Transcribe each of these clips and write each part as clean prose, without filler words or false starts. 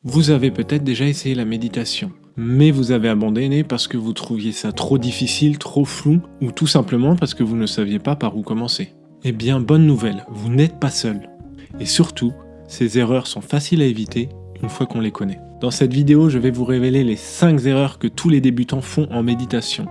Vous avez peut-être déjà essayé la méditation, mais vous avez abandonné parce que vous trouviez ça trop difficile, trop flou, ou tout simplement parce que vous ne saviez pas par où commencer. Eh bien, bonne nouvelle, vous n'êtes pas seul. Et surtout, ces erreurs sont faciles à éviter une fois qu'on les connaît. Dans cette vidéo, je vais vous révéler les 5 erreurs que tous les débutants font en méditation,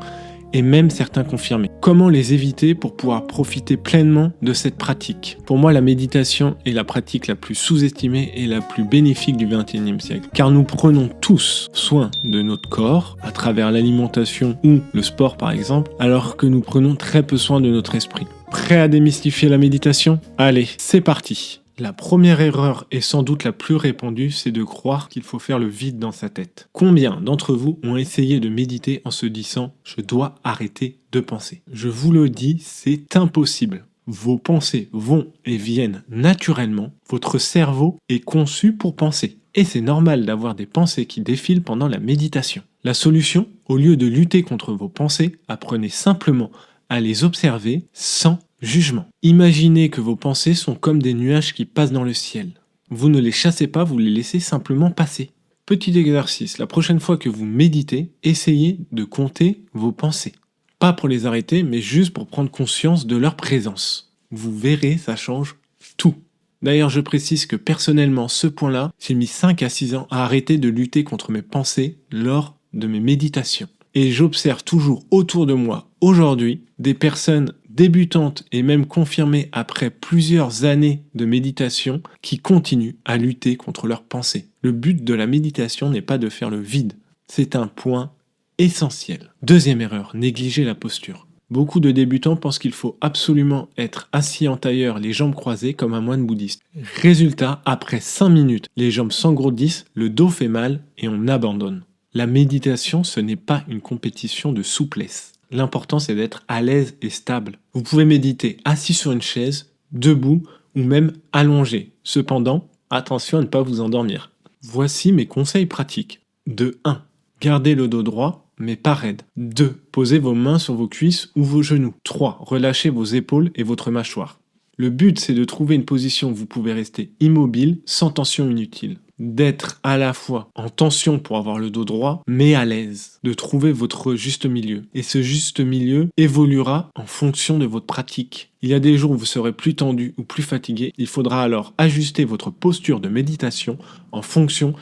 et même certains confirmés. Comment les éviter pour pouvoir profiter pleinement de cette pratique? Pour moi, la méditation est la pratique la plus sous-estimée et la plus bénéfique du XXIe siècle, car nous prenons tous soin de notre corps, à travers l'alimentation ou le sport par exemple, alors que nous prenons très peu soin de notre esprit. Prêt à démystifier la méditation? Allez, c'est parti! La première erreur, et sans doute la plus répandue, c'est de croire qu'il faut faire le vide dans sa tête. Combien d'entre vous ont essayé de méditer en se disant « je dois arrêter de penser ». Je vous le dis, c'est impossible. Vos pensées vont et viennent naturellement, votre cerveau est conçu pour penser. Et c'est normal d'avoir des pensées qui défilent pendant la méditation. La solution, au lieu de lutter contre vos pensées, apprenez simplement à les observer sans jugement. Imaginez que vos pensées sont comme des nuages qui passent dans le ciel. Vous ne les chassez pas, vous les laissez simplement passer. Petit exercice, la prochaine fois que vous méditez, essayez de compter vos pensées. Pas pour les arrêter, mais juste pour prendre conscience de leur présence. Vous verrez, ça change tout. D'ailleurs, je précise que personnellement, ce point-là, j'ai mis 5 à 6 ans à arrêter de lutter contre mes pensées lors de mes méditations. Et j'observe toujours autour de moi, aujourd'hui, des personnes débutantes et même confirmées après plusieurs années de méditation qui continuent à lutter contre leurs pensées. Le but de la méditation n'est pas de faire le vide, c'est un point essentiel. Deuxième erreur, négliger la posture. Beaucoup de débutants pensent qu'il faut absolument être assis en tailleur, les jambes croisées comme un moine bouddhiste. Résultat, après 5 minutes, les jambes s'engourdissent, le dos fait mal et on abandonne. La méditation, ce n'est pas une compétition de souplesse. L'important, c'est d'être à l'aise et stable. Vous pouvez méditer assis sur une chaise, debout ou même allongé. Cependant, attention à ne pas vous endormir. Voici mes conseils pratiques. De 1. Gardez le dos droit, mais pas raide. 2. Posez vos mains sur vos cuisses ou vos genoux. 3. Relâchez vos épaules et votre mâchoire. Le but, c'est de trouver une position où vous pouvez rester immobile, sans tension inutile. D'être à la fois en tension pour avoir le dos droit, mais à l'aise. De trouver votre juste milieu. Et ce juste milieu évoluera en fonction de votre pratique. Il y a des jours où vous serez plus tendu ou plus fatigué. Il faudra alors ajuster votre posture de méditation en fonction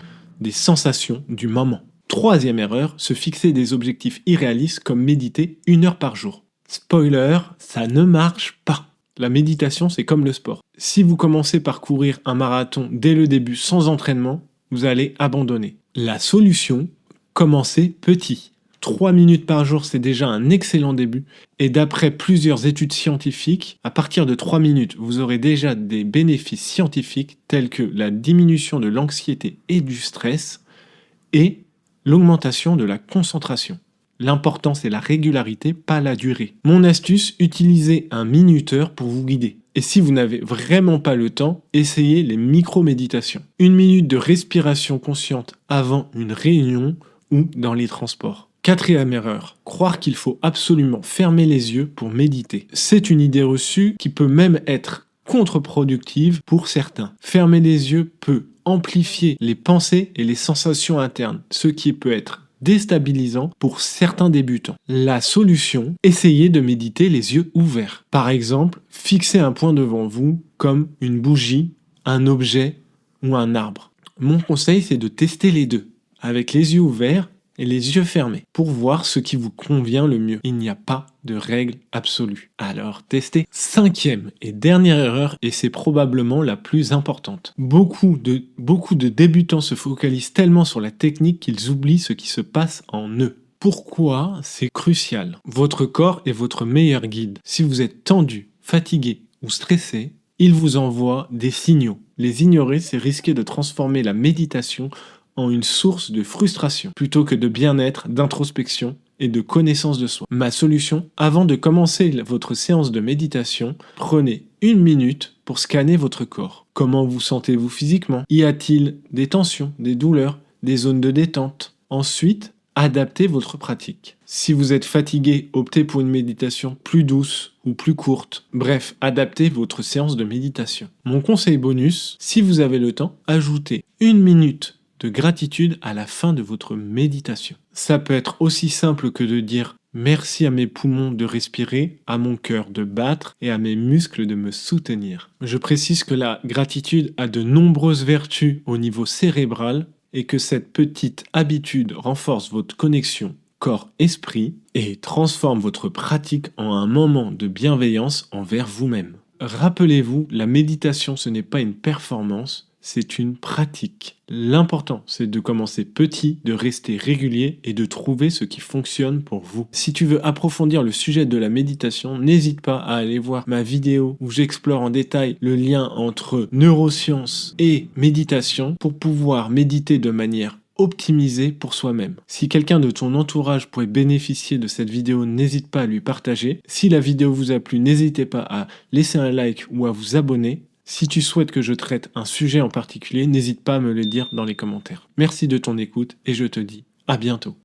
des sensations du moment. Troisième erreur, se fixer des objectifs irréalistes comme méditer 1 heure par jour. Spoiler, ça ne marche pas. La méditation, c'est comme le sport. Si vous commencez par courir un marathon dès le début sans entraînement, vous allez abandonner. La solution, commencez petit. 3 minutes par jour, c'est déjà un excellent début. Et d'après plusieurs études scientifiques, à partir de 3 minutes, vous aurez déjà des bénéfices scientifiques tels que la diminution de l'anxiété et du stress et l'augmentation de la concentration. L'important, c'est la régularité, pas la durée. Mon astuce, utilisez un minuteur pour vous guider. Et si vous n'avez vraiment pas le temps, essayez les micro-méditations. 1 minute de respiration consciente avant une réunion ou dans les transports. Quatrième erreur, croire qu'il faut absolument fermer les yeux pour méditer. C'est une idée reçue qui peut même être contre-productive pour certains. Fermer les yeux peut amplifier les pensées et les sensations internes, ce qui peut être déstabilisant pour certains débutants. La solution, essayez de méditer les yeux ouverts. Par exemple, fixez un point devant vous comme une bougie, un objet ou un arbre. Mon conseil, c'est de tester les deux, avec les yeux ouverts et les yeux fermés, pour voir ce qui vous convient le mieux. Il n'y a pas de règle absolue. Alors, testez. Cinquième et dernière erreur, et c'est probablement la plus importante. Beaucoup de débutants se focalisent tellement sur la technique qu'ils oublient ce qui se passe en eux. Pourquoi c'est crucial? Votre corps est votre meilleur guide. Si vous êtes tendu, fatigué ou stressé, il vous envoie des signaux. Les ignorer, c'est risquer de transformer la méditation en une source de frustration, plutôt que de bien-être, d'introspection et de connaissance de soi. Ma solution, avant de commencer votre séance de méditation, prenez 1 minute pour scanner votre corps. Comment vous sentez-vous physiquement? Y a-t-il des tensions, des douleurs, des zones de détente? Ensuite, adaptez votre pratique. Si vous êtes fatigué, optez pour une méditation plus douce ou plus courte. Bref, adaptez votre séance de méditation. Mon conseil bonus, si vous avez le temps, ajoutez 1 minute de gratitude à la fin de votre méditation. Ça peut être aussi simple que de dire merci à mes poumons de respirer, à mon cœur de battre et à mes muscles de me soutenir. Je précise que la gratitude a de nombreuses vertus au niveau cérébral et que cette petite habitude renforce votre connexion corps-esprit et transforme votre pratique en un moment de bienveillance envers vous-même. Rappelez-vous, la méditation, ce n'est pas une performance, c'est une pratique. L'important, c'est de commencer petit, de rester régulier et de trouver ce qui fonctionne pour vous. Si tu veux approfondir le sujet de la méditation, n'hésite pas à aller voir ma vidéo où j'explore en détail le lien entre neurosciences et méditation pour pouvoir méditer de manière optimisée pour soi-même. Si quelqu'un de ton entourage pourrait bénéficier de cette vidéo, n'hésite pas à lui partager. Si la vidéo vous a plu, n'hésitez pas à laisser un like ou à vous abonner. Si tu souhaites que je traite un sujet en particulier, n'hésite pas à me le dire dans les commentaires. Merci de ton écoute et je te dis à bientôt.